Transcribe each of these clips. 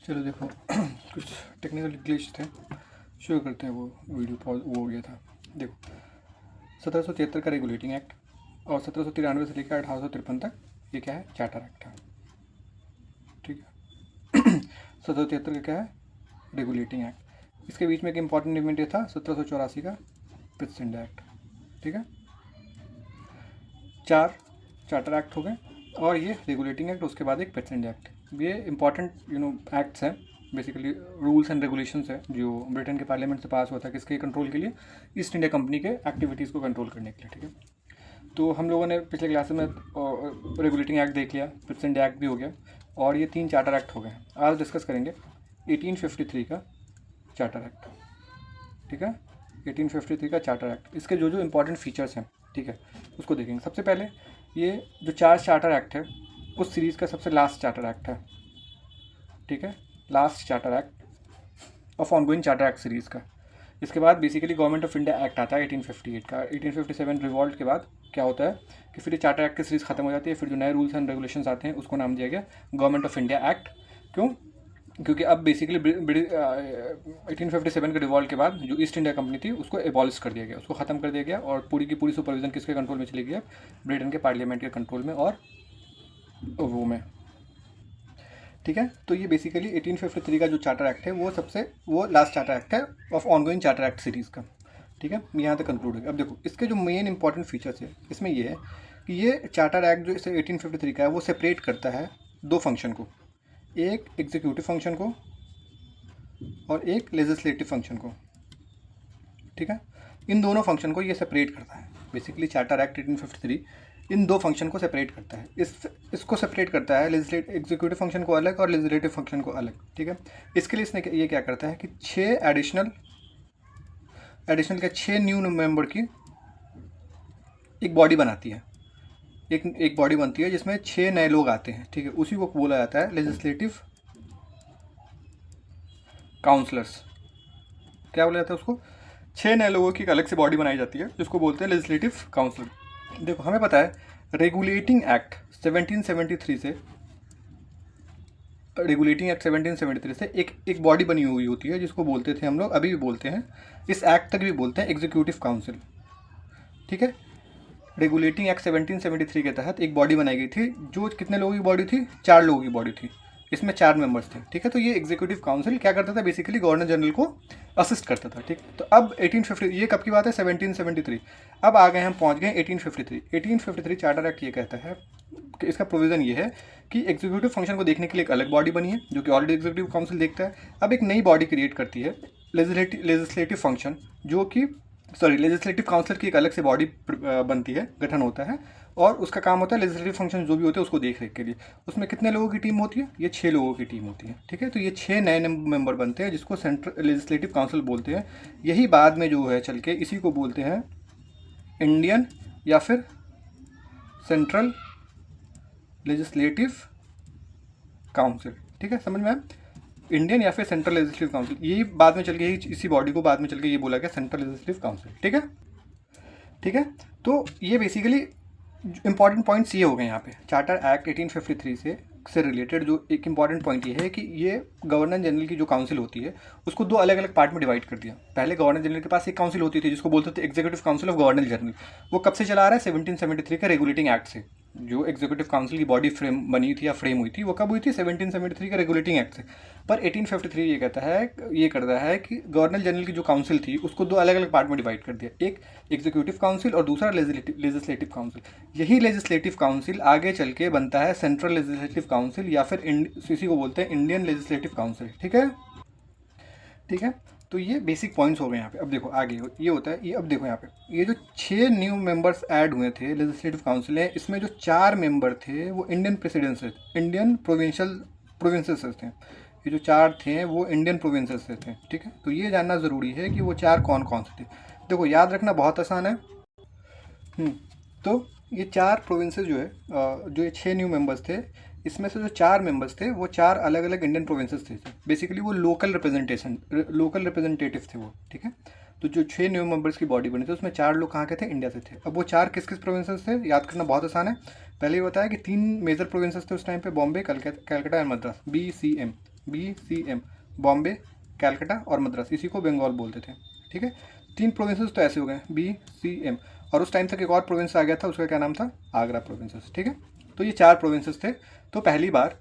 चलो देखो कुछ टेक्निकल ग्लिच थे, शुरू करते हैं। वो वीडियो पॉज वो हो गया था। देखो 1773 का रेगुलेटिंग एक्ट और 1793 से लेकर 1853 तक ये क्या है, चार्टर एक्ट है। ठीक है 1773 का क्या है, रेगुलेटिंग एक्ट। इसके बीच में एक इम्पॉर्टेंट इवेंट ये था 1784 का पित्सुंडा एक्ट। ठीक है, 4 चार्टर एक्ट हो गए और ये रेगुलेटिंग एक्ट, उसके बाद एक पित्सुंडा एक्ट। ये इंपॉर्टेंट एक्ट्स हैं, बेसिकली रूल्स एंड रेगुलेशंस है जो ब्रिटेन के पार्लियामेंट से पास हुआ था। किसके कंट्रोल के लिए, ईस्ट इंडिया कंपनी के एक्टिविटीज़ को कंट्रोल करने के लिए। ठीक है, तो हम लोगों ने पिछले क्लास में रेगुलेटिंग एक्ट देख लिया, पित्सुंडा एक्ट भी हो गया और ये 3 चार्टर एक्ट हो गए। आज डिस्कस करेंगे 1853 का चार्टर एक्ट। ठीक है, 1853 का चार्टर एक्ट, इसके जो जो इंपॉर्टेंट फीचर्स हैं, ठीक है, उसको देखेंगे। सबसे पहले ये जो 4 चार्टर एक्ट है उस सीरीज़ का सबसे लास्ट चार्टर एक्ट है। ठीक है, last charter act of ongoing charter act series का। इसके बाद basically government of India act आता है 1858 का। 1857 रिवॉल्ट के बाद क्या होता है कि फिर ये चार्टर एक्ट की सीरीज़ खत्म हो जाती है। फिर जो नए रूल्स एंड रेगुलेशंस आते हैं उसको नाम दिया गया गवर्नमेंट ऑफ इंडिया एक्ट। क्यों? क्योंकि अब बेसिकली 1857 के रिवॉल्ट के बाद जो ईस्ट इंडिया कंपनी थी उसको एबॉलिश कर दिया गया, उसको ख़त्म कर दिया गया और पूरी की पूरी सुपरविजन किसके कंट्रोल में चली गई, ब्रिटेन के पार्लियामेंट के कंट्रोल में और वो में। ठीक है, तो ये बेसिकली 1853 का जो चार्टर एक्ट है वो लास्ट चार्टर एक्ट है of ongoing charter act series का। ठीक है, यहाँ तक कंक्लूड हो गया। अब देखो इसके जो मेन इंपॉर्टेंट फीचर्स है इसमें ये है कि ये चार्टर एक्ट जो इसे 1853 का है वो सेपरेट करता है 2 फंक्शन को, एक एग्जीक्यूटिव फंक्शन को और एक लेजिस्लेटिव फंक्शन को। ठीक है, इन दोनों फंक्शन को ये सेपरेट करता है। बेसिकली चार्टर एक्ट 1853 इन 2 फंक्शन को सेपरेट करता है। इसको सेपरेट करता है एग्जीक्यूटिव फंक्शन को अलग और लेजिस्लेटिव फंक्शन को अलग। ठीक है, इसके लिए इसने ये क्या करता है कि 6 एडिशनल क्या 6 न्यू मेंबर की एक बॉडी बनाती है। एक बॉडी बनती है जिसमें 6 नए लोग आते हैं। ठीक है, उसी को बोला जाता है लेजिस्लेटिव काउंसलर्स। क्या बोला जाता है उसको, 6 नए लोगों की एक अलग से बॉडी बनाई जाती है जिसको बोलते हैं लेजिस्लेटिव काउंसिल। देखो हमें पता है रेगुलेटिंग एक्ट 1773 से रेगुलेटिंग एक्ट 1773 से एक बॉडी बनी हुई होती है जिसको बोलते थे हम लोग, अभी भी बोलते हैं, इस एक्ट तक भी बोलते हैं एग्जीक्यूटिव काउंसिल। ठीक है, रेगुलेटिंग एक्ट 1773 के तहत एक बॉडी बनाई गई थी जो कितने लोगों की बॉडी थी, 4 लोगों की बॉडी थी, इसमें 4 मेंबर्स थे। ठीक है, तो ये एग्जीक्यूटिव काउंसिल क्या करता था, बेसिकली गवर्नर जनरल को असिस्ट करता था। ठीक, तो अब 1850, ये कब की बात है, 1773। अब आ गए हम पहुंच गए 1853। 1853 चार्टर एक्ट ये कहता है कि इसका प्रोविज़न ये है कि एग्जीक्यूटिव फंक्शन को देखने के लिए एक अलग बॉडी बनी है जो कि ऑलरेडी एग्जीक्यूटिव काउंसिल देखता है। अब एक नई बॉडी क्रिएट करती है लेजिस्लेटिव फंक्शन, जो कि लेजिस्लेटिव काउंसिल की एक अलग से बॉडी बनती है, गठन होता है और उसका काम होता है लेजिस्लेटिव फंक्शन जो भी होते हैं उसको देख रेख के लिए। उसमें कितने लोगों की टीम होती है, ये 6 लोगों की टीम होती है। ठीक है, तो ये 6 नए मेंबर बनते हैं जिसको सेंट्रल लेजिस्लेटिव काउंसिल बोलते हैं। यही बाद में जो है चल के इसी को बोलते हैं इंडियन या फिर सेंट्रल लेजिस्लेटिव काउंसिल। ठीक है, समझ में आया, इंडियन या फिर सेंट्रल लेजिस्लेटिव काउंसिल। यही बाद में चल के इसी बॉडी को बाद में चल के ये बोला गया सेंट्रल लेजिस्लेटिव काउंसिल। ठीक है, ठीक है, तो ये बेसिकली इंपॉर्टेंट पॉइंट्स ये हो गए यहाँ पे। चार्टर एक्ट 1853 से रिलेटेड जो एक इंपॉर्टेंट पॉइंट ये है कि ये गवर्नर जनरल की जो काउंसिल होती है उसको 2 अलग अलग पार्ट में डिवाइड कर दिया। पहले गवर्नर जनरल के पास एक काउंसिल होती थी जिसको बोलते थे executive council of governor general. वो कब से चला आ रहा है, 1773 के रेगुलेटिंग एक्ट से। जो एग्जीक्यूटिव काउंसिल की बॉडी फ्रेम बनी थी या फ्रेम हुई थी वो कब हुई थी, 1773 के रेगुलेटिंग एक्ट से। पर 1853 ये कहता है, ये करता है कि गवर्नर जनरल की जो काउंसिल थी उसको 2 अलग अलग पार्ट में डिवाइड कर दिया, एक एग्जीक्यूटिव काउंसिल और दूसरा लेजिस्लेटिव काउंसिल। यही लेजिस्लेटिव काउंसिल आगे चल के बनता है सेंट्रल लेजिस्लेटिव काउंसिल या फिर इसी को बोलते हैं इंडियन लेजिस्लेटिव काउंसिल। ठीक है, ठीक है, तो ये बेसिक पॉइंट्स हो गए यहाँ पे। अब देखो आगे ये होता है, ये अब देखो यहाँ पे ये जो 6 न्यू मेंबर्स ऐड हुए थे लेजिस्लेटिव काउंसिल में, इसमें जो 4 मेंबर थे वो इंडियन प्रेसिडेंट से, इंडियन प्रोविंसेस से थे। ये जो 4 थे वो इंडियन प्रोविंसेस से थे। ठीक है, तो ये जानना ज़रूरी है कि वो 4 कौन कौन से थे। देखो याद रखना बहुत आसान है। तो ये 4 प्रोविंसेस जो है, जो ये 6 न्यू मेंबर्स थे, इसमें से जो 4 मेंबर्स थे वो 4 अलग अलग इंडियन प्रोविंसेस थे। बेसिकली वो लोकल रिप्रेजेंटेटिव थे वो। ठीक है, तो जो 6 न्यू मेंबर्स की बॉडी बनी थी उसमें 4 लोग कहाँ के थे, इंडिया से थे। अब वो 4 किस किस प्रोविंसेस थे याद करना बहुत आसान है। पहले ये बताया कि 3 मेजर प्रोविंसेस थे उस टाइम पे, Bombay, Calcutta and Madras, BCM। BCM, Bombay, Calcutta और मद्रास, इसी को बंगाल बोलते थे। ठीक है, 3 प्रोविंसेस तो ऐसे हो गए BCM, और उस टाइम तक एक और प्रोविंस आ गया था, उसका क्या नाम था, आगरा प्रोविंसेस। ठीक है, तो ये 4 प्रोविंसेस थे। तो पहली बार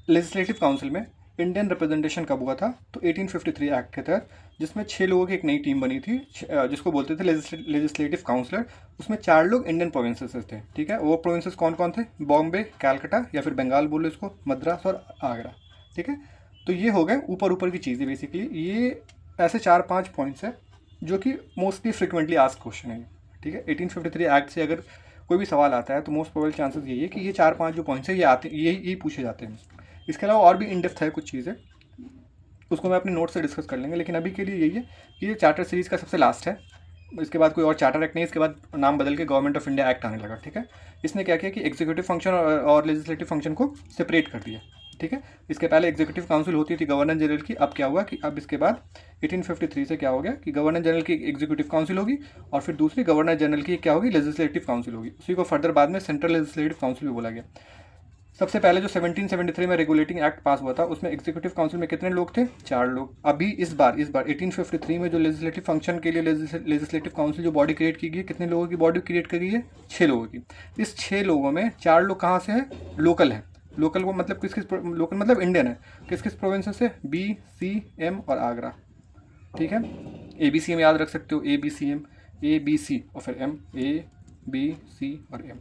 लेजिस्लेटिव काउंसिल में इंडियन रिप्रेजेंटेशन कब हुआ था, तो 1853 एक्ट के तहत, जिसमें 6 लोगों की एक नई टीम बनी थी, जिसको बोलते थे लेजिस्लेटिव काउंसलर। उसमें 4 लोग इंडियन प्रोविंसेस थे। ठीक है, वो प्रोविंसेस कौन कौन थे, बॉम्बे, कैलकाटा या फिर बंगाल बोलो इसको, मद्रास और आगरा। ठीक है, तो ये हो गए ऊपर ऊपर की चीज़ें। बेसिकली ये ऐसे 4-5 पॉइंट्स हैं जो कि मोस्टली फ्रिक्वेंटली आस्क क्वेश्चन है। ठीक है, 1853 एक्ट से अगर कोई भी सवाल आता है तो मोस्ट प्रोबेबल चांसेस यही है कि ये 4-5 जो पॉइंट्स हैं ये आते, यही पूछे जाते हैं। इसके अलावा और भी इन डेप्थ है कुछ चीज़ें, उसको मैं अपने नोट से डिस्कस कर लेंगे, लेकिन अभी के लिए यही है कि ये चार्टर सीरीज़ का सबसे लास्ट है। इसके बाद कोई और चार्टर एक्ट नहीं, इसके बाद नाम बदल के गवर्नमेंट ऑफ इंडिया एक्ट आने लगा। ठीक है, इसने क्या किया कि एग्जीक्यूटिव फंक्शन और लेजिस्लेटिव फंक्शन को सेपरेट कर दिया। ठीक है, इसके पहले एग्जीक्यूटिव काउंसिल होती थी गवर्नर जनरल की, अब क्या हुआ कि अब इसके बाद 1853 से क्या हो गया कि गवर्नर जनरल की एग्जीक्यूटिव काउंसिल होगी और फिर दूसरी गवर्नर जनरल की क्या होगी, लेजिस्लेटिव काउंसिल होगी। उसी को फर्दर बाद में सेंट्रल लेजिस्लेटिव काउंसिल भी बोला गया। सबसे पहले जो 1773 में रेगुलेटिंग एक्ट पास हुआ था उसमें एग्जीक्यूटिव काउंसिल में कितने लोग थे, 4 लोग। अभी इस बार 1853 में जो लेजिस्लेटिव फंक्शन के लिए लेजिस्लेटिव काउंसिल जो बॉडी क्रिएट की गई है, कितने लोगों की बॉडी क्रिएट की गई है, 6 लोगों की। इस 6 लोगों में 4 लोग कहाँ से हैं, लोकल हैं। लोकल को मतलब लोकल मतलब इंडियन है, किस किस प्रोविंसेस से, BCM और आगरा। ठीक है, ABCM याद रख सकते हो, ABCM, ABC और फिर M, ABC और M।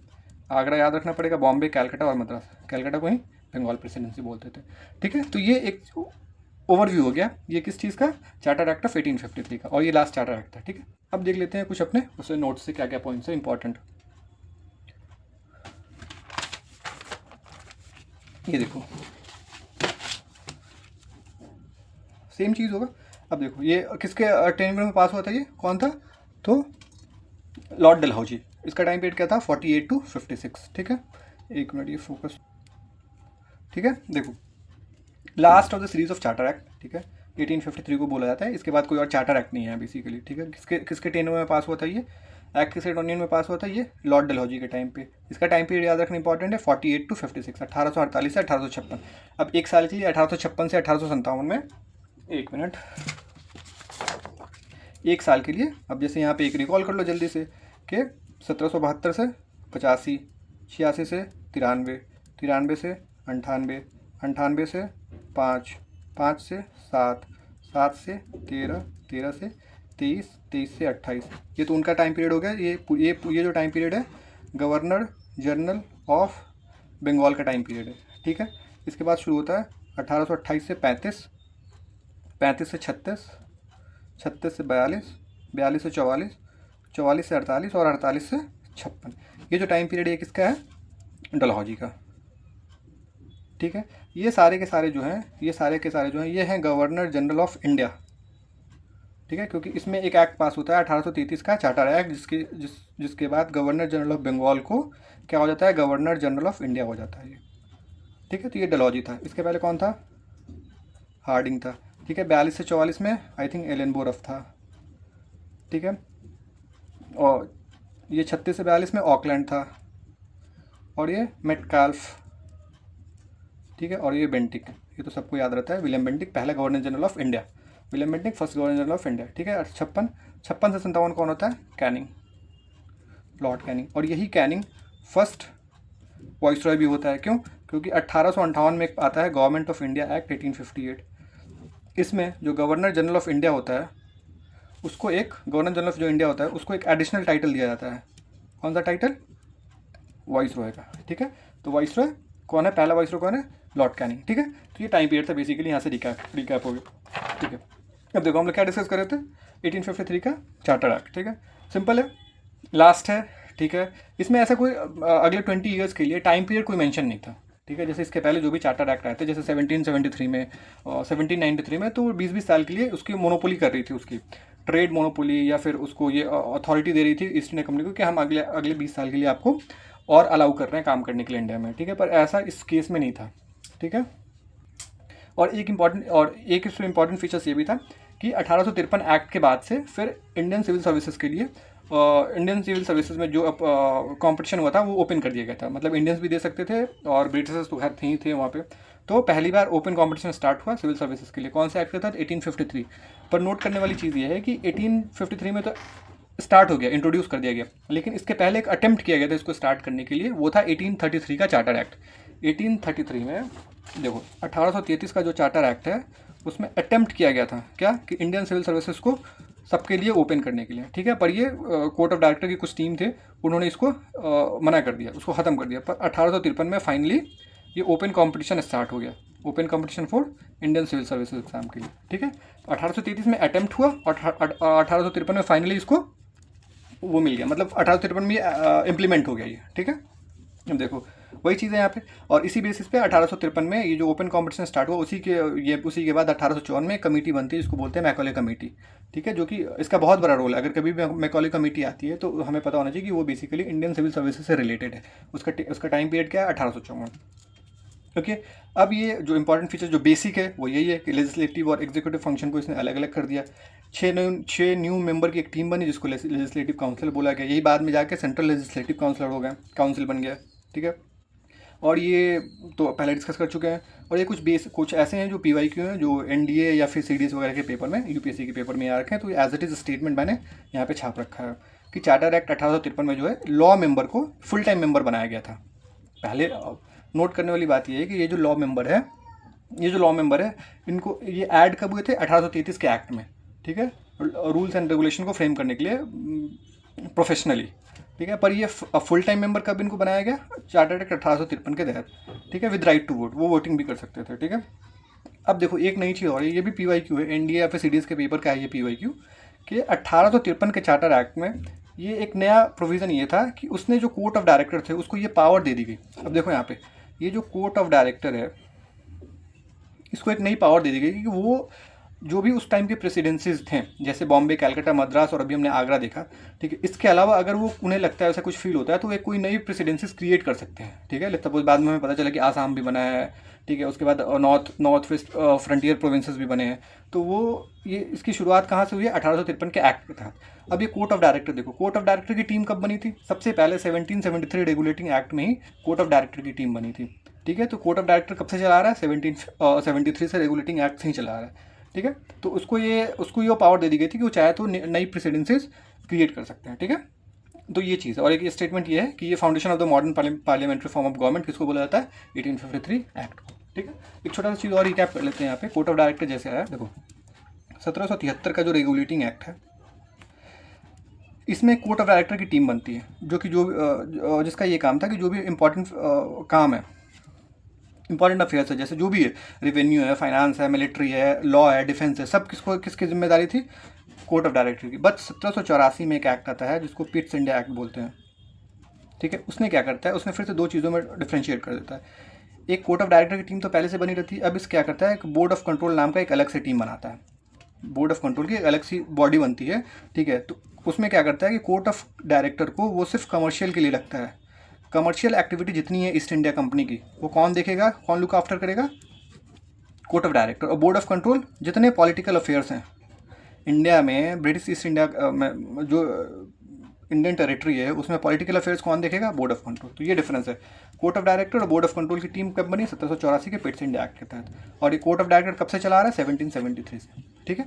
आगरा याद रखना पड़ेगा, बॉम्बे, कैलकाटा और मद्रास। कैलकाटा को ही बंगाल प्रेसिडेंसी बोलते थे। ठीक है, तो ये एक ओवरव्यू हो गया ये किस चीज़ का, चार्टर एक्ट ऑफ 1853 का, और ये लास्ट चार्टर एक्ट था। ठीक है, अब देख लेते हैं कुछ अपने उससे नोट्स से क्या क्या पॉइंट्स है इंपॉर्टेंट। ये देखो सेम चीज़ होगा। अब देखो ये किसके टेन्योर में पास हुआ था, ये कौन था, तो लॉर्ड डलहौजी। इसका टाइम पीरियड क्या था, 48 to 56। ठीक है, एक मिनट ये फोकस। ठीक है, देखो last of the series of charter act. ठीक है, 1853 को बोला जाता है, इसके बाद कोई और चार्टर एक्ट नहीं है बेसिकली। ठीक है, किसके टेन्योर में पास हुआ था ये एक्ट, किसके टेन्योर में पास हुआ था, ये लॉर्ड डलहौजी के टाइम पे। इसका टाइम पीरियड याद रखना इंपॉर्टेंट है, 48 to 56, 1848 से 1856। अब एक साल के लिए 1856 से 1857 में, एक मिनट, एक साल के लिए। अब जैसे यहाँ पे एक रिकॉल कर लो जल्दी से कि 1772 से 85, 86 से 93, 93 से 98, 98 से 5, 5 से 7, 7 से 13, 13 से 23, 23 से 28। ये तो उनका टाइम पीरियड हो गया। ये जो टाइम पीरियड है गवर्नर जनरल ऑफ बंगाल का टाइम पीरियड है। ठीक है, इसके बाद शुरू होता है 1828 से 35, 35 से 36, 36 से 42, 42 से 44, 44 से 48 और 48 से 56। ये जो टाइम पीरियड है किसका है, डलहौजी का। ठीक है, ये सारे के सारे जो हैं, ये हैं गवर्नर जनरल ऑफ इंडिया। ठीक है, क्योंकि इसमें एक एक्ट पास होता है 1833 का चार्टर एक्ट, जिसके बाद गवर्नर जनरल ऑफ बंगाल को क्या हो जाता है, गवर्नर जनरल ऑफ इंडिया हो जाता है ये। ठीक है, तो ये डलहौजी था। इसके पहले कौन था, हार्डिंग था। ठीक है, 42 से 44 में आई थिंक एलेनबोरफ था। ठीक है, और ये 36 से 42 में ऑकलैंड था, और ये मेटकाल्फ। ठीक है, और ये बेंटिक, ये तो सबको याद रहता है, विलियम बेंटिक पहला governor general of India, William Bentinck first governor general of India. ठीक है, 56 से 57 कौन होता है, कैनिंग, लॉर्ड कैनिंग। और यही कैनिंग फर्स्ट वाइसरॉय भी होता है। क्यों, क्योंकि 1858 में एक आता है गवर्नमेंट ऑफ इंडिया एक्ट 1858। इसमें जो गवर्नर जनरल ऑफ इंडिया होता है उसको एक, गवर्नर जनरल ऑफ जो इंडिया होता है उसको एक एडिशनल टाइटल दिया जाता है। कौन सा टाइटल, वाइसरॉय का। ठीक है, तो वाइसरॉय कौन है, पहला वाइसरॉय कौन है, लॉर्ड कैनिंग। ठीक है, तो ये टाइम पीरियड था बेसिकली, यहाँ से रिकैप हो गया। ठीक है, अब देखो हम लोग क्या डिस्कस कर रहे थे, 1853 का चार्टर एक्ट। ठीक है, सिंपल है, लास्ट है। ठीक है, इसमें ऐसा कोई अगले 20 ईयर्स के लिए टाइम पीरियड कोई मेंशन नहीं था। ठीक है, जैसे इसके पहले जो भी चार्टर एक्ट आए थे, जैसे 1773 में और 1793 में, तो 20-20 साल के लिए उसकी मोनोपोली कर रही थी, उसकी ट्रेड मोनोपोली, या फिर उसको ये अथॉरिटी दे रही थी ईस्ट इंडिया कंपनी को कि हम अगले 20 साल के लिए आपको और अलाउ कर रहे हैं काम करने के लिए इंडिया में। ठीक है, पर ऐसा इस केस में नहीं था। ठीक है, और एक इसमें इम्पॉर्टेंट फीचर्स ये भी था कि 1853 एक्ट के बाद से फिर इंडियन सिविल सर्विसेज के लिए, इंडियन सिविल सर्विसेज में जो कंपटीशन हुआ था वो ओपन कर दिया गया था। मतलब इंडियंस भी दे सकते थे और ब्रिटिशर्स तो खैर थे ही थे वहाँ पे, तो पहली बार ओपन कॉम्पिटिशन स्टार्ट हुआ सिविल सर्विसेज के लिए, कौन से एक्ट के तहत? 1853। पर नोट करने वाली चीज़ ये है कि 1853 में तो स्टार्ट हो गया, इंट्रोड्यूस कर दिया गया, लेकिन इसके पहले एक अटेम्प्ट किया गया था इसको स्टार्ट करने के लिए, वो था 1833 का चार्टर एक्ट। 1833 में देखो 1833 का जो चार्टर एक्ट है उसमें अटेम्प्ट किया गया था क्या, कि इंडियन सिविल सर्विसेज को सबके लिए ओपन करने के लिए, ठीक है। पर ये कोर्ट ऑफ डायरेक्टर की कुछ टीम थे, उन्होंने इसको मना कर दिया, उसको ख़त्म कर दिया। पर 1853 में फाइनली ये ओपन कंपटीशन स्टार्ट हो गया, open competition for Indian civil services exam के लिए, ठीक है। 1833 में अटेम्प्ट हुआ और 1853 में फाइनली इसको वो मिल गया, मतलब 1853 में इम्प्लीमेंट हो गया ये, ठीक है। अब देखो वही चीज़ है यहाँ पे, और इसी बेसिस पे 1853 में ये जो ओपन कंपटीशन स्टार्ट हुआ, उसी के बाद 1854 में कमेटी बनती है जिसको बोलते हैं मैकॉले कमेटी, ठीक है, जो कि इसका बहुत बड़ा रोल है। अगर कभी भी मैकॉले कमेटी आती है तो हमें पता होना चाहिए कि वो बेसिकली इंडियन सिविल सर्विसेज से रिलेटेड है। उसका टाइम पीरियड क्या है? 1854। ओके, अब ये जो इंपॉर्टेंट फीचर जो बेसिक है वो यही है कि लेजिस्लेटिव और एग्जीक्यूटिव फंक्शन को इसने अलग अलग कर दिया। 6 न्यू मेंबर की एक टीम बनी जिसको लेजिस्लेटिव काउंसिल बोला गया, यही बाद में जाके सेंट्रल लेजिस्लेटिव काउंसिल हो गया, काउंसिल बन गया, ठीक है। और ये तो पहले डिस्कस कर चुके हैं। और ये कुछ ऐसे हैं जो PYQ हैं, जो NDA या फिर CDS वगैरह के पेपर में, UPSC के पेपर में आ रखे हैं, तो एज इट इज़ स्टेटमेंट मैंने यहाँ पे छाप रखा है कि चार्टर एक्ट 1853 में जो है लॉ मेंबर को फुल टाइम मेंबर बनाया गया था। पहले नोट करने वाली बात ये है कि ये जो लॉ मेंबर है इनको ये ऐड कब हुए थे? 1833 के एक्ट में, ठीक है, रूल्स एंड रेगुलेशन को फ्रेम करने के लिए प्रोफेशनली, ठीक है। पर ये फुल टाइम मेंबर कब इनको बनाया गया? चार्टर एक्ट 1853 के तहत, ठीक है, विद राइट टू वोट, वो वोटिंग भी कर सकते थे, ठीक है। अब देखो एक नई चीज़ और है, ये भी PYQ है, NDA या फिर CDS के पेपर का है ये PYQ, कि 1853 के चार्टर एक्ट में ये एक नया प्रोविज़न ये था कि उसने जो कोर्ट ऑफ डायरेक्टर थे उसको ये पावर दे दी गई। अब देखो यहाँ पे ये जो कोर्ट ऑफ डायरेक्टर है इसको एक नई पावर दे दी गई कि वो जो भी उस टाइम के प्रेसिडेंसीज थे, जैसे बॉम्बे, कलकत्ता, मद्रास और अभी हमने आगरा देखा, ठीक है, इसके अलावा अगर वो उन्हें लगता है ऐसा कुछ फील होता है तो एक कोई नई प्रेसिडेंसीज क्रिएट कर सकते हैं, ठीक है। सपोज बाद में हमें पता चला कि आसाम भी बना है, ठीक है, उसके बाद नॉर्थ वेस्ट फ्रंटियर प्रोविंसेस भी बने हैं, तो वो ये इसकी शुरुआत कहाँ से हुई है? 1853 के एक्ट के तहत। अब ये कोर्ट ऑफ डायरेक्टर देखो, कोर्ट ऑफ डायरेक्टर की टीम कब बनी थी? सबसे पहले 1773 रेगुलेटिंग एक्ट में ही कोर्ट ऑफ डायरेक्टर की टीम बनी थी, ठीक है। तो कोर्ट ऑफ डायरेक्टर कब से चला रहा है? 1773 से रेगुलेटिंग एक्ट से ही चला रहा है, ठीक है। तो उसको ये पावर दे दी गई थी कि वो चाहे तो नई प्रेसिडेंसीज क्रिएट कर सकते हैं, ठीक है। तो ये चीज़ है। और एक स्टेटमेंट ये है कि ये foundation of the modern parliamentary form of government किसको बोला जाता है? 1853 एक्ट को, ठीक है। एक छोटा सा चीज़ और रिकैप कर लेते हैं यहाँ पे। कोर्ट ऑफ डायरेक्टर जैसे आया, देखो 1773 का जो रेगुलेटिंग एक्ट है इसमें कोर्ट ऑफ डायरेक्टर की टीम बनती है, जो कि जिसका ये काम था कि जो भी इम्पोर्टेंट काम है, इंपॉर्टेंट अफेयर्स है, जैसे जो भी है, रेवेन्यू है, फाइनेंस है, मिलिट्री है, लॉ है, डिफेंस है, सब किसकी जिम्मेदारी थी? कोर्ट ऑफ डायरेक्टर की। बट 1784 में एक एक्ट आता है जिसको पिट्स इंडिया एक्ट बोलते हैं, ठीक है। उसने क्या करता है? उसने फिर से दो चीज़ों में डिफ्रेंशिएट कर देता है। एक कोर्ट ऑफ डायरेक्टर की टीम तो पहले से बनी रहती है, अब इस क्या करता है, एक बोर्ड ऑफ कंट्रोल नाम का एक अलग से टीम बनाता है। बोर्ड ऑफ कंट्रोल की एक अलग सी बॉडी बनती है, ठीक है। तो उसमें क्या करता है कि कोर्ट ऑफ डायरेक्टर को वो सिर्फ कमर्शियल के लिए लगता है। कमर्शियल एक्टिविटी जितनी है ईस्ट इंडिया कंपनी की, वो कौन देखेगा, कौन लुक आफ्टर करेगा? Court of director. और बोर्ड ऑफ कंट्रोल जितने पॉलिटिकल अफेयर्स हैं इंडिया में, ब्रिटिश ईस्ट इंडिया में जो इंडियन टेरिटरी है उसमें पॉलिटिकल अफेयर्स कौन देखेगा? Board of control. तो ये डिफरेंस है। कोर्ट ऑफ डायरेक्टर और बोर्ड ऑफ कंट्रोल की टीम कब बनी? 1784 के पिट्स इंडिया एक्ट के तहत। और ये कोर्ट ऑफ डायरेक्टर कब से चला रहा है? 1773 से, ठीक है।